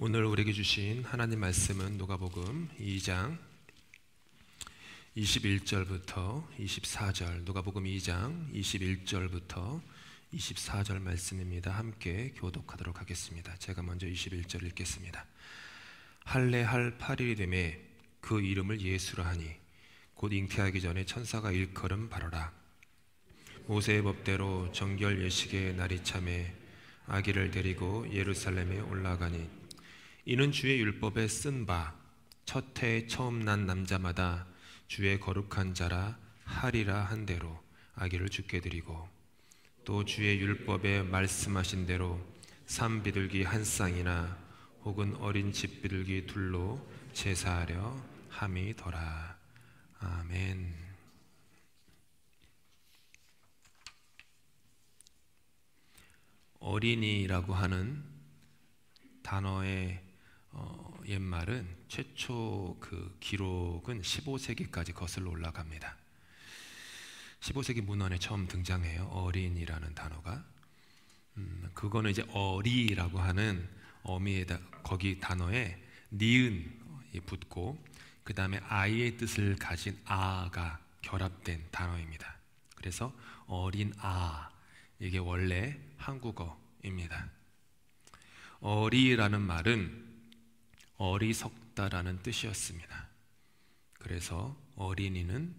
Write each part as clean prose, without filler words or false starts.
오늘 우리에게 주신 하나님 말씀은 누가복음 2장 21절부터 24절, 누가복음 2장 21절부터 24절 말씀입니다. 함께 교독하도록 하겠습니다. 제가 먼저 21절 읽겠습니다. 할례할 8일이 되매 그 이름을 예수라 하니 곧 잉태하기 전에 천사가 일컬음 바로라. 모세의 법대로 정결 예식의 날이 참에 아기를 데리고 예루살렘에 올라가니 이는 주의 율법에 쓴 바 첫 해에 처음 난 남자마다 주의 거룩한 자라 하리라 한 대로 아기를 주께 드리고, 또 주의 율법에 말씀하신 대로 산비둘기 한 쌍이나 혹은 어린 집비둘기 둘로 제사하려 함이더라. 아멘. 어린이라고 하는 단어의 옛말은 최초 그 기록은 15세기까지 거슬러 올라갑니다. 15세기 문헌에 처음 등장해요. 어린이라는 단어가. 그거는 이제 어리라고 하는 어미에다 거기 단어에 니은이 붙고 그 다음에 아이의 뜻을 가진 아가 결합된 단어입니다. 그래서 어린 아, 이게 원래 한국어입니다. 어리라는 말은 어리석다라는 뜻이었습니다. 그래서 어린이는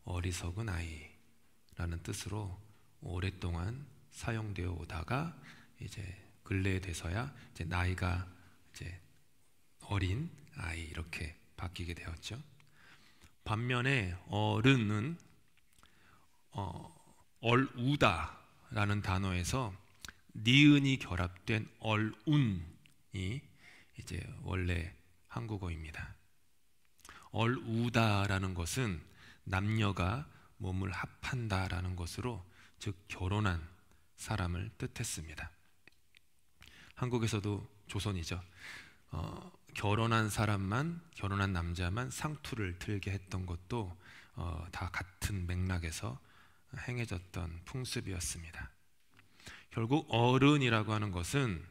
어리석은 아이라는 뜻으로 오랫동안 사용되어 오다가 이제 근래에 돼서야 이제 나이가 이제 어린 아이 이렇게 바뀌게 되었죠. 반면에 어른은 얼우다라는 단어에서 니은이 결합된 얼운이 이제 원래 한국어입니다. 얼우다라는 것은 남녀가 몸을 합한다라는 것으로, 즉 결혼한 사람을 뜻했습니다. 한국에서도 조선이죠. 결혼한 사람만, 결혼한 남자만 상투를 틀게 했던 것도 다 같은 맥락에서 행해졌던 풍습이었습니다. 결국 어른이라고 하는 것은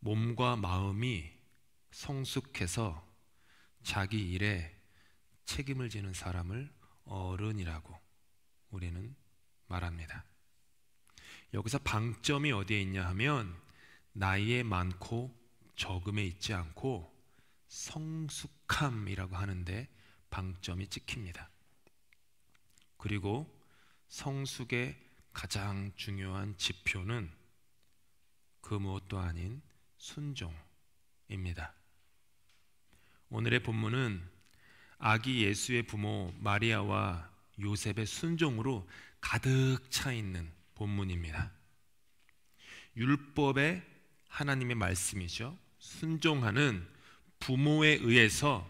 몸과 마음이 성숙해서 자기 일에 책임을 지는 사람을 어른이라고 우리는 말합니다. 여기서 방점이 어디에 있냐 하면 나이에 많고 적음에 있지 않고 성숙함이라고 하는데 방점이 찍힙니다. 그리고 성숙의 가장 중요한 지표는 그 무엇도 아닌 순종입니다. 오늘의 본문은 아기 예수의 부모 마리아와 요셉의 순종으로 가득 차 있는 본문입니다. 율법의 하나님의 말씀이죠. 순종하는 부모에 의해서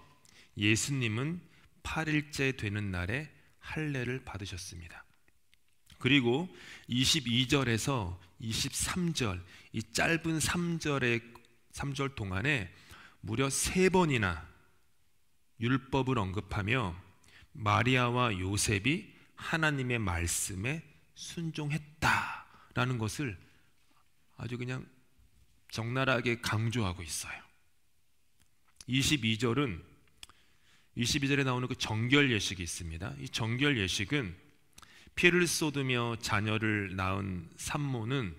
예수님은 8일째 되는 날에 할례를 받으셨습니다. 그리고 22절에서 23절 이 짧은 3절 동안에 무려 3번이나 율법을 언급하며 마리아와 요셉이 하나님의 말씀에 순종했다라는 것을 아주 그냥 적나라하게 강조하고 있어요. 22절에 나오는 그 정결 예식이 있습니다. 이 정결 예식은 피를 쏟으며 자녀를 낳은 산모는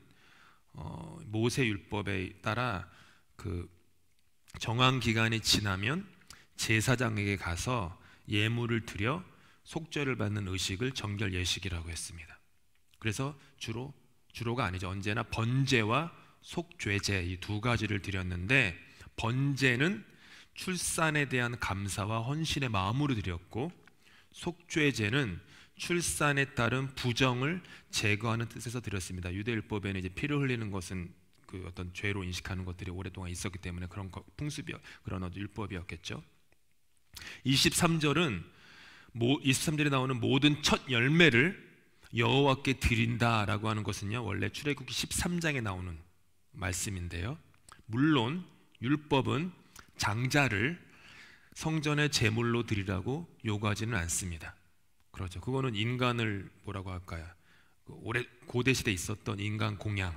모세 율법에 따라 그 정한 기간이 지나면 제사장에게 가서 예물을 드려 속죄를 받는 의식을 정결 예식이라고 했습니다. 그래서 주로가 아니죠. 언제나 번제와 속죄제 이 두 가지를 드렸는데, 번제는 출산에 대한 감사와 헌신의 마음으로 드렸고, 속죄제는 출산에 따른 부정을 제거하는 뜻에서 드렸습니다. 유대율법에는 이제 피를 흘리는 것은 그 어떤 죄로 인식하는 것들이 오랫동안 있었기 때문에 그런 그런 율법이었겠죠. 23절에 나오는 모든 첫 열매를 여호와께 드린다라고 하는 것은요, 원래 출애굽기 13장에 나오는 말씀인데요. 물론 율법은 장자를 성전의 제물로 드리라고 요구하지는 않습니다. 그렇죠. 그거는 인간을 뭐라고 할까요? 고대 시대에 있었던 인간 공양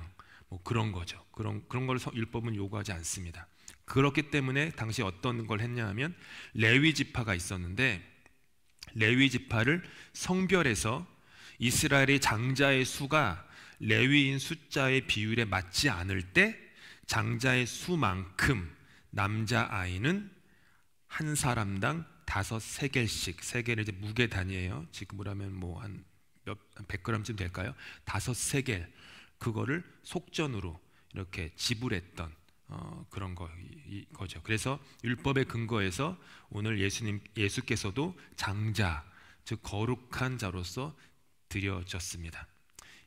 뭐 그런 거죠. 그런 걸 율법은 요구하지 않습니다. 그렇기 때문에 당시 어떤 걸 했냐 하면 레위 지파가 있었는데 레위 지파를 성별해서 이스라엘의 장자의 수가 레위인 숫자의 비율에 맞지 않을 때 장자의 수만큼 남자아이는 한 사람당 5세겔씩, 세겔은 이제 무게 단위예요. 지금으로 하면 뭐 한 100g쯤 될까요? 5세겔, 그거를 속전으로 이렇게 지불했던 그런 거죠. 그래서 율법의 근거에서 오늘 예수께서도 장자, 즉 거룩한 자로서 드려졌습니다.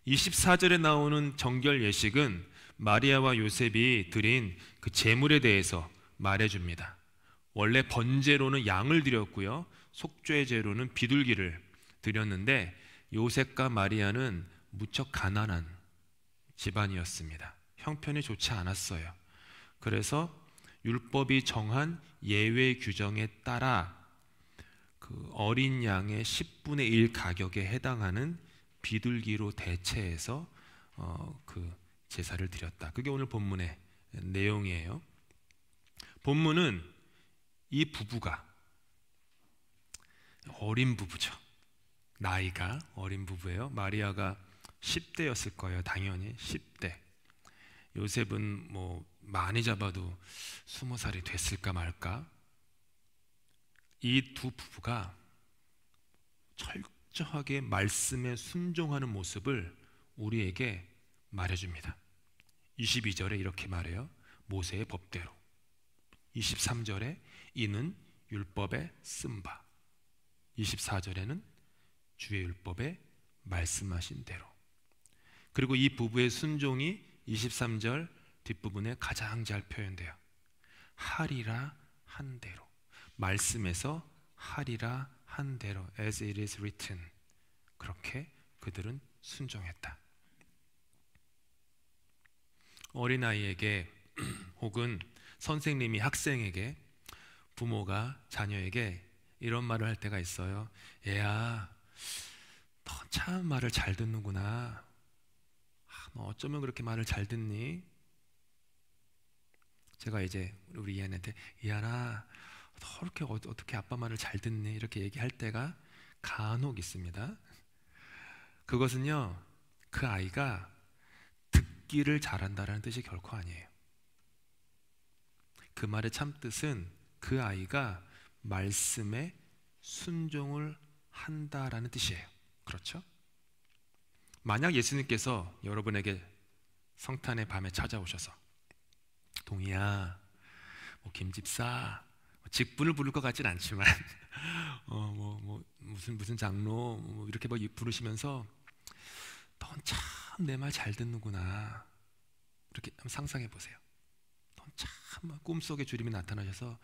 24절에 나오는 정결 예식은 마리아와 요셉이 드린 그 제물에 대해서 말해줍니다. 원래 번제로는 양을 드렸고요, 속죄제로는 비둘기를 드렸는데 요셉과 마리아는 무척 가난한 집안이었습니다. 형편이 좋지 않았어요. 그래서 율법이 정한 예외 규정에 따라 그 어린 양의 10분의 1 가격에 해당하는 비둘기로 대체해서 그 제사를 드렸다. 그게 오늘 본문의 내용이에요. 본문은 이 부부가 어린 부부죠. 나이가 어린 부부예요. 마리아가 10대였을 거예요. 당연히 10대. 요셉은 뭐 많이 잡아도 20살이 됐을까 말까. 이 두 부부가 철저하게 말씀에 순종하는 모습을 우리에게 말해줍니다. 22절에 이렇게 말해요. 모세의 법대로. 23절에 이는 율법에 쓴 바. 24절에는 주의 율법에 말씀하신 대로. 그리고 이 부부의 순종이 23절 뒷부분에 가장 잘 표현돼요. 하리라 한 대로. 말씀에서 하리라 한 대로, as it is written. 그렇게 그들은 순종했다. 어린아이에게 혹은 선생님이 학생에게, 부모가 자녀에게 이런 말을 할 때가 있어요. 얘야, 너 참 말을 잘 듣는구나. 너 어쩌면 그렇게 말을 잘 듣니? 제가 이제 우리 이한한테, 이한아, 너 이렇게 어떻게 아빠 말을 잘 듣니? 이렇게 얘기할 때가 간혹 있습니다. 그것은요, 그 아이가 듣기를 잘한다라는 뜻이 결코 아니에요. 그 말의 참뜻은 그 아이가 말씀에 순종을 한다라는 뜻이에요. 그렇죠? 만약 예수님께서 여러분에게 성탄의 밤에 찾아오셔서, 동희야, 뭐 김집사, 직분을 부를 것 같진 않지만 무슨 장로 뭐 이렇게 뭐 부르시면서 넌 참 내 말 잘 듣는구나, 이렇게 한번 상상해 보세요. 넌 참, 꿈속에 주님이 나타나셔서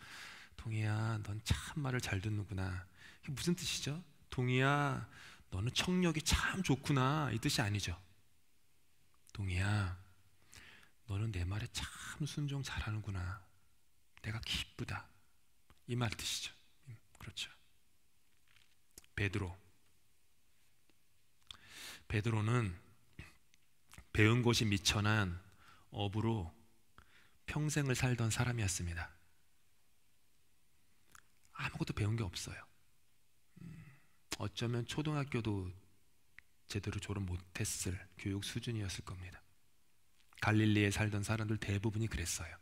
동희야, 넌 참 말을 잘 듣는구나. 이게 무슨 뜻이죠? 동희야, 너는 청력이 참 좋구나, 이 뜻이 아니죠. 동희야, 너는 내 말에 참 순종 잘하는구나, 내가 기쁘다, 이 말 뜻이죠. 그렇죠. 베드로는 배운 것이 미천한 어부로 평생을 살던 사람이었습니다. 아무것도 배운 게 없어요. 어쩌면 초등학교도 제대로 졸업 못했을 교육 수준이었을 겁니다. 갈릴리에 살던 사람들 대부분이 그랬어요.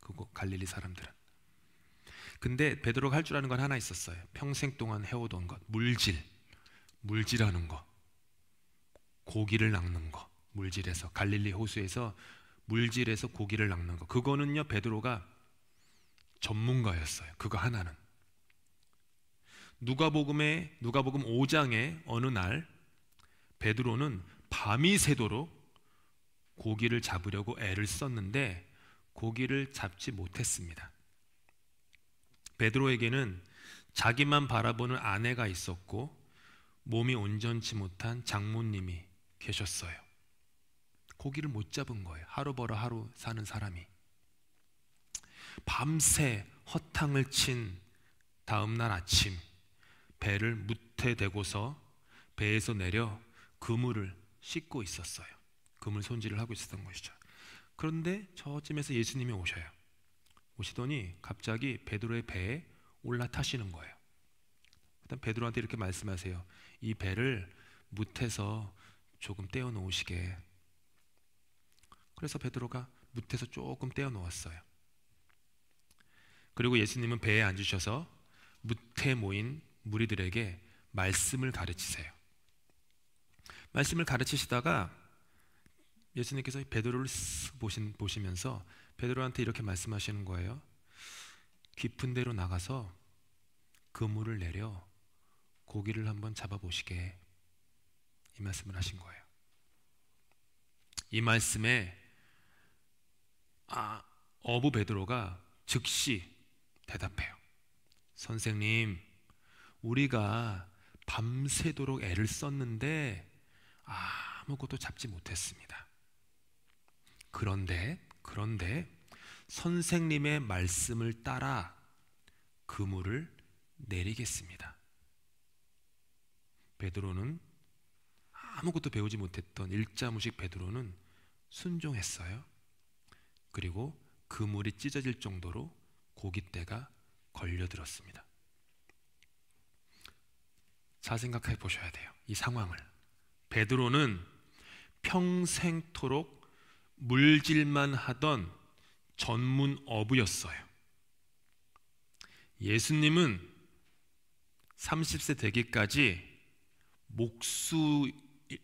그거 갈릴리 사람들은. 근데 베드로가 할 줄 아는 건 하나 있었어요. 평생 동안 해오던 것, 물질하는 거, 고기를 낚는 거. 물질에서, 갈릴리 호수에서 물질에서 고기를 낚는 거, 그거는요 베드로가 전문가였어요. 그거 하나는. 누가복음 5장에 어느 날 베드로는 밤이 새도록 고기를 잡으려고 애를 썼는데 고기를 잡지 못했습니다. 베드로에게는 자기만 바라보는 아내가 있었고 몸이 온전치 못한 장모님이 계셨어요. 고기를 못 잡은 거예요. 하루 벌어 하루 사는 사람이. 밤새 허탕을 친 다음날 아침 배를 무태 대고서 배에서 내려 그물을 씻고 있었어요. 그물 손질을 하고 있었던 것이죠. 그런데 저쯤에서 예수님이 오셔요. 오시더니 갑자기 베드로의 배에 올라타시는 거예요. 일단 베드로한테 이렇게 말씀하세요. 이 배를 뭇에서 조금 떼어 놓으시게. 그래서 베드로가 뭇에서 조금 떼어 놓았어요. 그리고 예수님은 배에 앉으셔서 뭇에 모인 무리들에게 말씀을 가르치세요. 말씀을 가르치시다가 예수님께서 베드로를 보시면서 베드로한테 이렇게 말씀하시는 거예요. 깊은 데로 나가서 그물을 내려 고기를 한번 잡아보시게. 이 말씀을 하신 거예요. 이 말씀에 어부 베드로가 즉시 대답해요. 선생님, 우리가 밤새도록 애를 썼는데 아무것도 잡지 못했습니다. 그런데 선생님의 말씀을 따라 그물을 내리겠습니다. 베드로는 아무것도 배우지 못했던 일자무식 베드로는 순종했어요. 그리고 그물이 찢어질 정도로 고깃대가 걸려들었습니다. 잘 생각해 보셔야 돼요. 이 상황을. 베드로는 평생토록 물질만 하던 전문 어부였어요. 예수님은 30세 되기까지 목수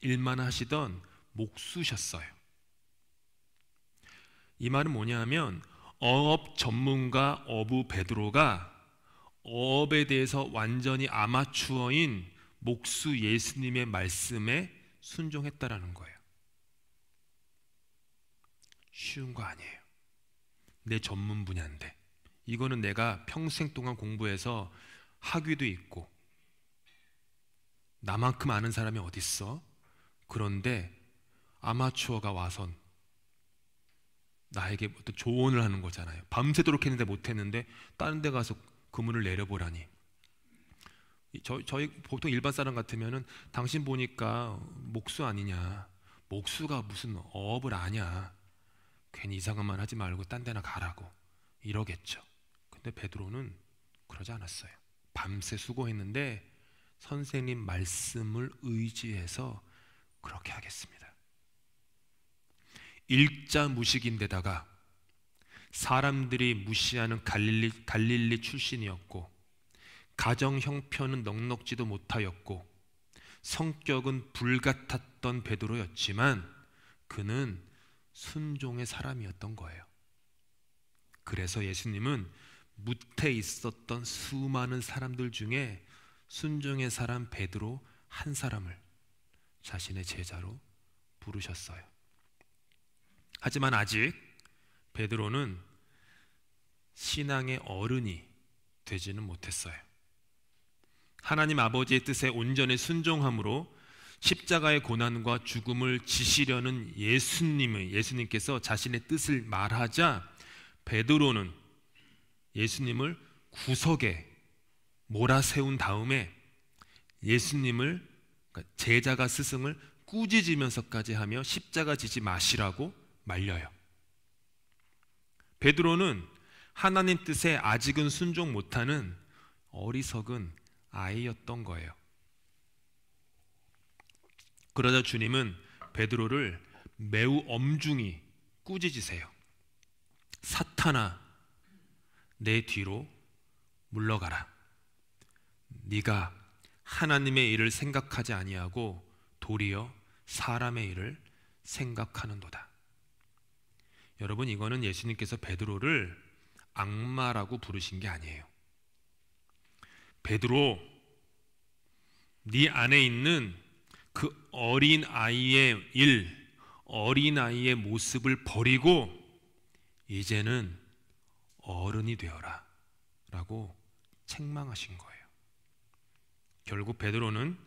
일만 하시던 목수셨어요. 이 말은 뭐냐면 어업 전문가 어부 베드로가 어업에 대해서 완전히 아마추어인 목수 예수님의 말씀에 순종했다라는 거예요. 쉬운 거 아니에요. 내 전문 분야인데 이거는 내가 평생 동안 공부해서 학위도 있고 나만큼 아는 사람이 어디 있어? 그런데 아마추어가 와선 나에게 어떤 조언을 하는 거잖아요. 밤새도록 했는데 못했는데 다른 데 가서 그물을 내려보라니. 저희 보통 일반 사람 같으면은 당신 보니까 목수 아니냐, 목수가 무슨 어업을 아냐, 괜히 이상한 말 하지 말고 딴 데나 가라고 이러겠죠. 근데 베드로는 그러지 않았어요. 밤새 수고했는데 선생님 말씀을 의지해서 그렇게 하겠습니다. 일자무식인데다가 사람들이 무시하는 갈릴리 출신이었고 가정 형편은 넉넉지도 못하였고 성격은 불같았던 베드로였지만 그는 순종의 사람이었던 거예요. 그래서 예수님은 뭇에 있었던 수많은 사람들 중에 순종의 사람 베드로 한 사람을 자신의 제자로 부르셨어요. 하지만 아직 베드로는 신앙의 어른이 되지는 못했어요. 하나님 아버지의 뜻에 온전히 순종함으로 십자가의 고난과 죽음을 지시려는 예수님께서 자신의 뜻을 말하자 베드로는 예수님을 구석에 몰아세운 다음에 예수님을, 그러니까 제자가 스승을 꾸짖으면서까지 하며 십자가 지지 마시라고 말려요. 베드로는 하나님 뜻에 아직은 순종 못하는 어리석은 아이였던 거예요. 그러자 주님은 베드로를 매우 엄중히 꾸짖으세요. 사탄아, 내 뒤로 물러가라. 네가 하나님의 일을 생각하지 아니하고 도리어 사람의 일을 생각하는도다. 여러분, 이거는 예수님께서 베드로를 악마라고 부르신 게 아니에요. 베드로, 네 안에 있는 그 어린아이의 일, 어린아이의 모습을 버리고 이제는 어른이 되어라 라고 책망하신 거예요. 결국 베드로는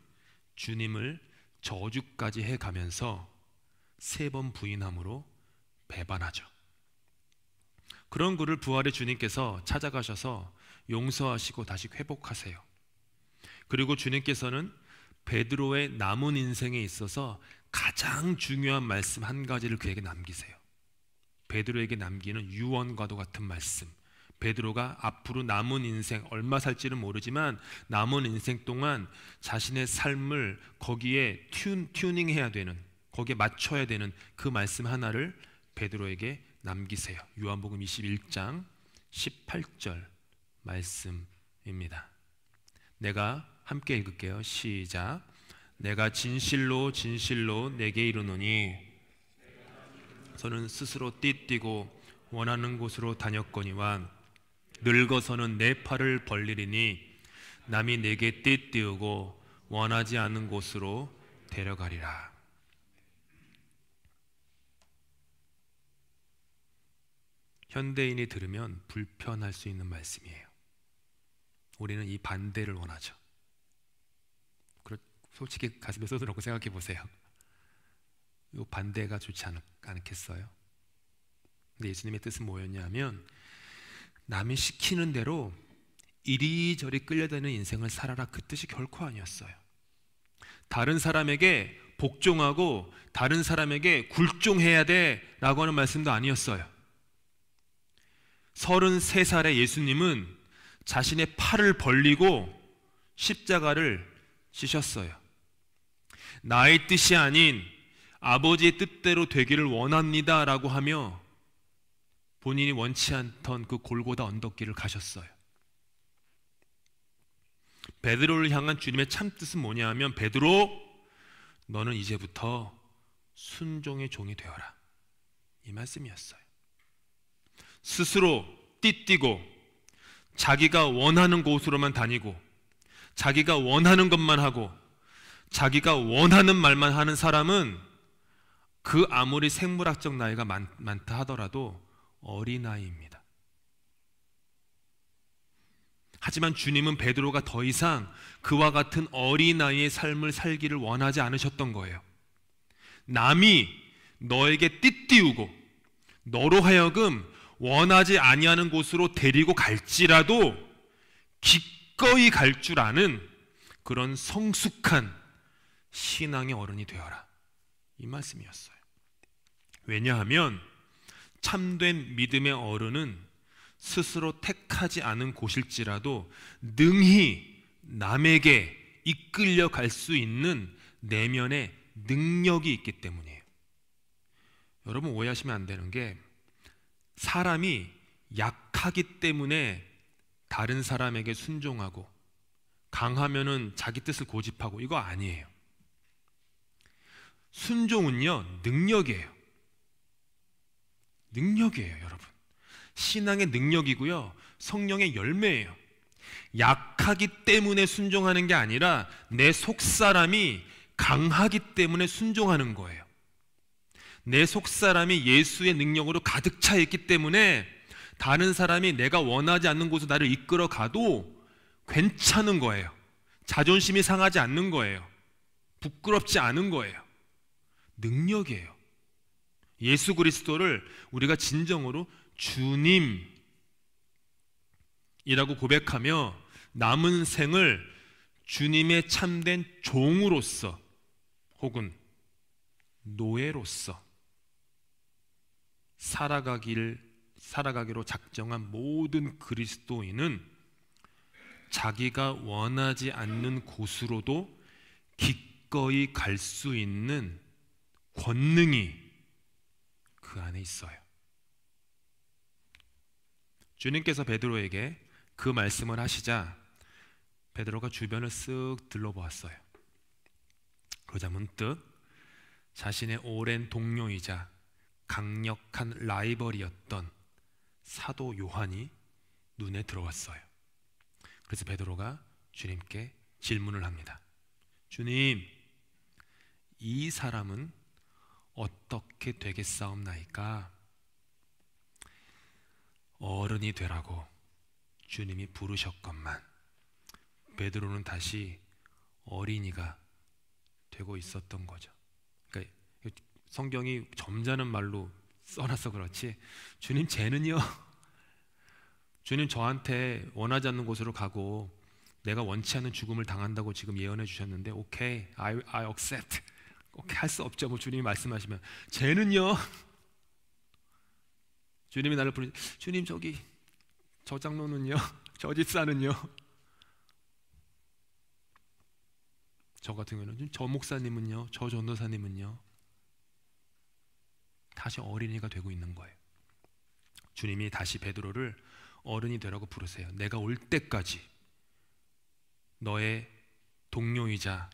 주님을 저주까지 해가면서 3번 부인함으로 배반하죠. 그런 그를 부활의 주님께서 찾아가셔서 용서하시고 다시 회복하세요. 그리고 주님께서는 베드로의 남은 인생에 있어서 가장 중요한 말씀 한 가지를 그에게 남기세요. 베드로에게 남기는 유언과도 같은 말씀, 베드로가 앞으로 남은 인생, 얼마 살지는 모르지만 남은 인생 동안 자신의 삶을 거기에 튜닝해야 되는, 거기에 맞춰야 되는 그 말씀 하나를 베드로에게 남기세요. 요한복음 21장 18절 말씀입니다. 내가 함께 읽을게요. 시작. 내가 진실로 진실로 내게 이르노니 저는 스스로 띠뛰고 원하는 곳으로 다녔거니와 늙어서는 내 팔을 벌리리니 남이 내게 띠띠우고 원하지 않는 곳으로 데려가리라. 현대인이 들으면 불편할 수 있는 말씀이에요. 우리는 이 반대를 원하죠. 솔직히 가슴에 손을 얹고 생각해 보세요. 이 반대가 좋지 않겠어요? 근데 예수님의 뜻은 뭐였냐면 남이 시키는 대로 이리저리 끌려다니는 인생을 살아라, 그 뜻이 결코 아니었어요. 다른 사람에게 복종하고 다른 사람에게 굴종해야 돼 라고 하는 말씀도 아니었어요. 33살의 예수님은 자신의 팔을 벌리고 십자가를 지셨어요. 나의 뜻이 아닌 아버지의 뜻대로 되기를 원합니다 라고 하며 본인이 원치 않던 그 골고다 언덕길을 가셨어요. 베드로를 향한 주님의 참뜻은 뭐냐 하면, 베드로, 너는 이제부터 순종의 종이 되어라, 이 말씀이었어요. 스스로 띠뛰고 자기가 원하는 곳으로만 다니고 자기가 원하는 것만 하고 자기가 원하는 말만 하는 사람은 그 아무리 생물학적 나이가 많다 하더라도 어린아이입니다. 하지만 주님은 베드로가 더 이상 그와 같은 어린아이의 삶을 살기를 원하지 않으셨던 거예요. 남이 너에게 띠띠우고 너로 하여금 원하지 아니하는 곳으로 데리고 갈지라도 기꺼이 갈 줄 아는 그런 성숙한 신앙의 어른이 되어라, 이 말씀이었어요. 왜냐하면 참된 믿음의 어른은 스스로 택하지 않은 곳일지라도 능히 남에게 이끌려 갈 수 있는 내면의 능력이 있기 때문이에요. 여러분, 오해하시면 안 되는 게, 사람이 약하기 때문에 다른 사람에게 순종하고 강하면은 자기 뜻을 고집하고, 이거 아니에요. 순종은요, 능력이에요. 능력이에요, 여러분. 신앙의 능력이고요, 성령의 열매예요. 약하기 때문에 순종하는 게 아니라 내 속사람이 강하기 때문에 순종하는 거예요. 내 속사람이 예수의 능력으로 가득 차 있기 때문에 다른 사람이 내가 원하지 않는 곳으로 나를 이끌어 가도 괜찮은 거예요. 자존심이 상하지 않는 거예요. 부끄럽지 않은 거예요. 능력이에요. 예수 그리스도를 우리가 진정으로 주님이라고 고백하며 남은 생을 주님의 참된 종으로서 혹은 노예로서 살아가기로 작정한 모든 그리스도인은 자기가 원하지 않는 곳으로도 기꺼이 갈 수 있는 권능이 그 안에 있어요. 주님께서 베드로에게 그 말씀을 하시자 베드로가 주변을 쓱 둘러보았어요. 그러자 문득 자신의 오랜 동료이자 강력한 라이벌이었던 사도 요한이 눈에 들어왔어요. 그래서 베드로가 주님께 질문을 합니다. 주님, 이 사람은 어떻게 되겠사옵나이까? 어른이 되라고 주님이 부르셨건만 베드로는 다시 어린이가 되고 있었던 거죠. 그러니까 성경이 점잖은 말로 써놔서 그렇지, 주님, 쟤는요, 주님 저한테 원하지 않는 곳으로 가고 내가 원치 않는 죽음을 당한다고 지금 예언해 주셨는데 오케이, I accept. 오케이, 할 수 없죠. 뭐 주님이 말씀하시면. 쟤는요, 주님이 나를 부르, 주님 저기 저 장로는요, 저 집사는요, 저 같은 경우는 저 목사님은요, 저 전도사님은요, 다시 어린이가 되고 있는 거예요. 주님이 다시 베드로를 어른이 되라고 부르세요. 내가 올 때까지 너의 동료이자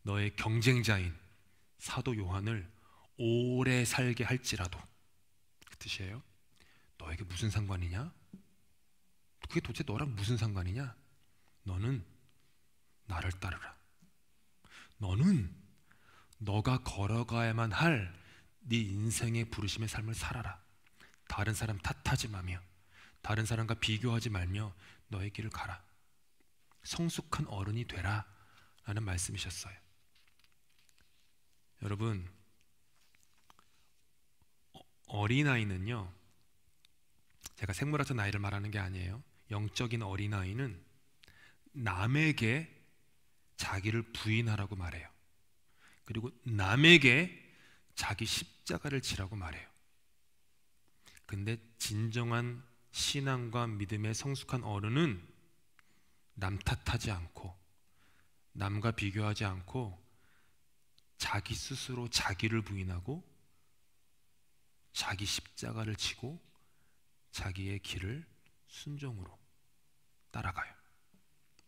너의 경쟁자인 사도 요한을 오래 살게 할지라도, 그 뜻이에요. 너에게 무슨 상관이냐? 그게 도대체 너랑 무슨 상관이냐? 너는 나를 따르라. 너는 너가 걸어가야만 할 네 인생의 부르심의 삶을 살아라. 다른 사람 탓하지 마며 다른 사람과 비교하지 말며 너의 길을 가라. 성숙한 어른이 되라 라는 말씀이셨어요. 여러분, 어린아이는요, 제가 생물학적 나이를 말하는 게 아니에요. 영적인 어린아이는 남에게 자기를 부인하라고 말해요. 그리고 남에게 자기 십자가를 지라고 말해요. 근데 진정한 신앙과 믿음의 성숙한 어른은 남 탓하지 않고 남과 비교하지 않고 자기 스스로 자기를 부인하고 자기 십자가를 지고 자기의 길을 순종으로 따라가요.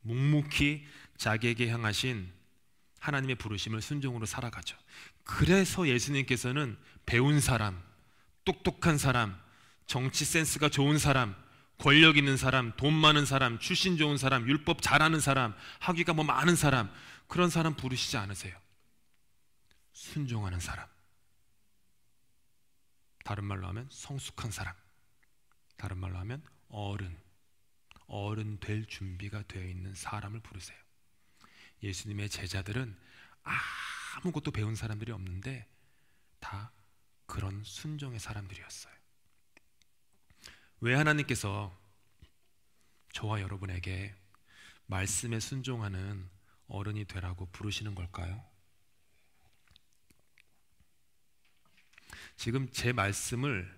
묵묵히 자기에게 향하신 하나님의 부르심을 순종으로 살아가죠. 그래서 예수님께서는 배운 사람, 똑똑한 사람, 정치 센스가 좋은 사람, 권력 있는 사람, 돈 많은 사람, 출신 좋은 사람, 율법 잘하는 사람, 학위가 뭐 많은 사람, 그런 사람 부르시지 않으세요. 순종하는 사람, 다른 말로 하면 성숙한 사람, 다른 말로 하면 어른 될 준비가 되어 있는 사람을 부르세요. 예수님의 제자들은 아무것도 배운 사람들이 없는데 다 그런 순종의 사람들이었어요. 왜 하나님께서 저와 여러분에게 말씀에 순종하는 어른이 되라고 부르시는 걸까요? 지금 제 말씀을,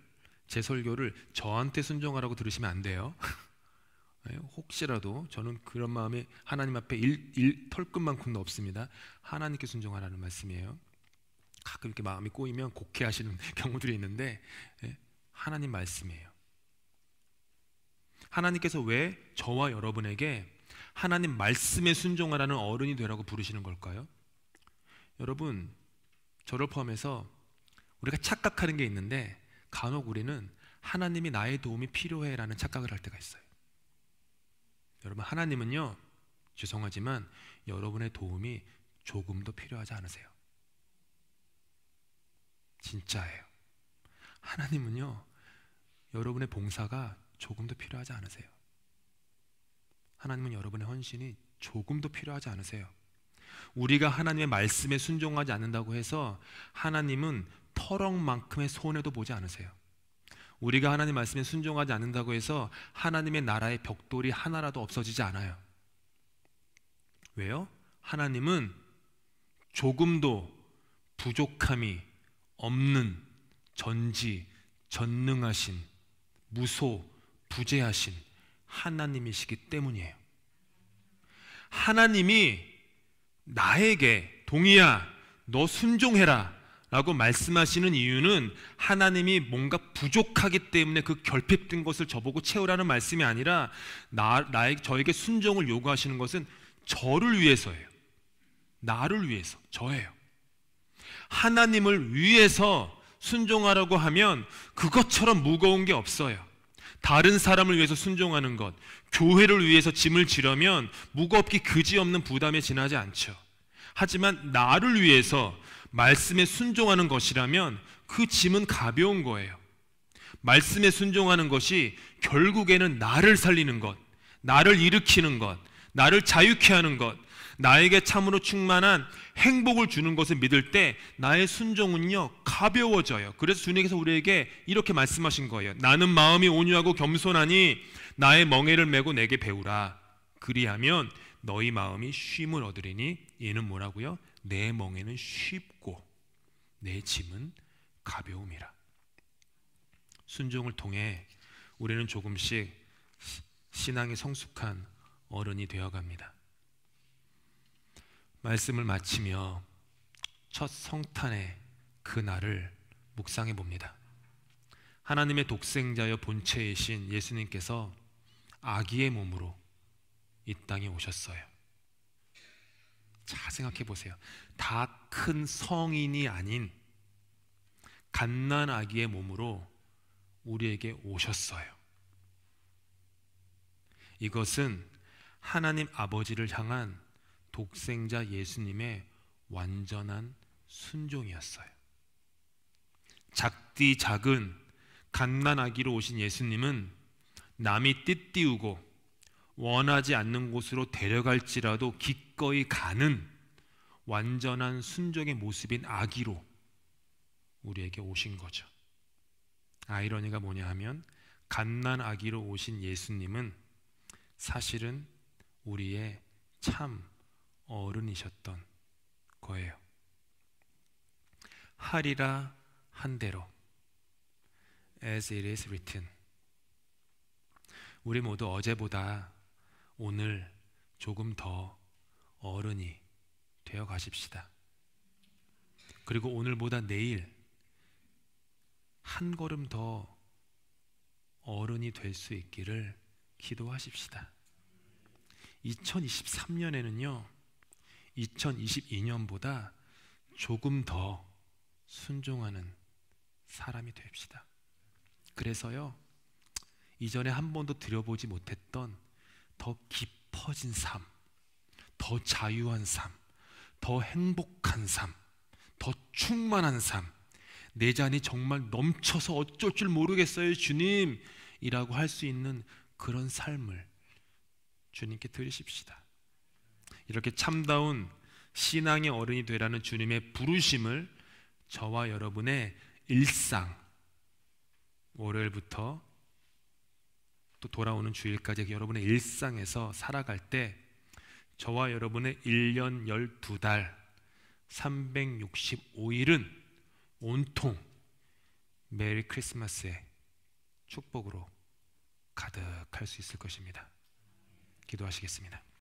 제 설교를 저한테 순종하라고 들으시면 안 돼요. 혹시라도 저는 그런 마음이 하나님 앞에 털끝만큼도 없습니다. 하나님께 순종하라는 말씀이에요. 가끔 이렇게 마음이 꼬이면 곡해하시는 경우들이 있는데 하나님 말씀이에요. 하나님께서 왜 저와 여러분에게 하나님 말씀에 순종하라는 어른이 되라고 부르시는 걸까요? 여러분, 저를 포함해서 우리가 착각하는 게 있는데 간혹 우리는 하나님이 나의 도움이 필요해 라는 착각을 할 때가 있어요. 여러분, 하나님은요, 죄송하지만 여러분의 도움이 조금도 필요하지 않으세요. 진짜예요. 하나님은요, 여러분의 봉사가 조금도 필요하지 않으세요. 하나님은 여러분의 헌신이 조금도 필요하지 않으세요. 우리가 하나님의 말씀에 순종하지 않는다고 해서 하나님은 터럭만큼의 손해도 보지 않으세요. 우리가 하나님 말씀에 순종하지 않는다고 해서 하나님의 나라의 벽돌이 하나라도 없어지지 않아요. 왜요? 하나님은 조금도 부족함이 없는 전능하신, 부재하신 하나님이시기 때문이에요. 하나님이 나에게 동의야, 너 순종해라 라고 말씀하시는 이유는 하나님이 뭔가 부족하기 때문에 그 결핍된 것을 저보고 채우라는 말씀이 아니라 저에게 순종을 요구하시는 것은 저를 위해서예요. 나를 위해서, 저예요. 하나님을 위해서 순종하라고 하면 그것처럼 무거운 게 없어요. 다른 사람을 위해서 순종하는 것, 교회를 위해서 짐을 지려면 무겁기 그지없는 부담에 지나지 않죠. 하지만 나를 위해서 말씀에 순종하는 것이라면 그 짐은 가벼운 거예요. 말씀에 순종하는 것이 결국에는 나를 살리는 것, 나를 일으키는 것, 나를 자유케 하는 것, 나에게 참으로 충만한 행복을 주는 것을 믿을 때 나의 순종은요, 가벼워져요. 그래서 주님께서 우리에게 이렇게 말씀하신 거예요. 나는 마음이 온유하고 겸손하니 나의 멍에를 메고 내게 배우라. 그리하면 너희 마음이 쉼을 얻으리니, 이는 뭐라고요? 내 멍에는 쉽고 내 짐은 가벼움이라. 순종을 통해 우리는 조금씩 신앙이 성숙한 어른이 되어갑니다. 말씀을 마치며 첫 성탄의 그 날을 묵상해 봅니다. 하나님의 독생자여 본체이신 예수님께서 아기의 몸으로 이 땅에 오셨어요. 자, 생각해 보세요. 다 큰 성인이 아닌 갓난 아기의 몸으로 우리에게 오셨어요. 이것은 하나님 아버지를 향한 독생자 예수님의 완전한 순종이었어요. 작디 작은 갓난 아기로 오신 예수님은 남이 띠띠우고 원하지 않는 곳으로 데려갈지라도 기꺼이 가는 완전한 순종의 모습인 아기로 우리에게 오신 거죠. 아이러니가 뭐냐 하면 갓난 아기로 오신 예수님은 사실은 우리의 참 어른이셨던 거예요. 하리라 한 대로 as it is written. 우리 모두 어제보다 오늘 조금 더 어른이 되어 가십시다. 그리고 오늘보다 내일 한 걸음 더 어른이 될 수 있기를 기도하십시다. 2023년에는요 2022년보다 조금 더 순종하는 사람이 됩시다. 그래서요 이전에 한 번도 들여보지 못했던 더 깊어진 삶, 더 자유한 삶, 더 행복한 삶, 더 충만한 삶, 내 잔이 정말 넘쳐서 어쩔 줄 모르겠어요 주님 이라고 할 수 있는 그런 삶을 주님께 드리십시다. 이렇게 참다운 신앙의 어른이 되라는 주님의 부르심을 저와 여러분의 일상, 월요일부터 또 돌아오는 주일까지 여러분의 일상에서 살아갈 때 저와 여러분의 1년 12달 365일은 온통 메리 크리스마스의 축복으로 가득할 수 있을 것입니다. 기도하시겠습니다.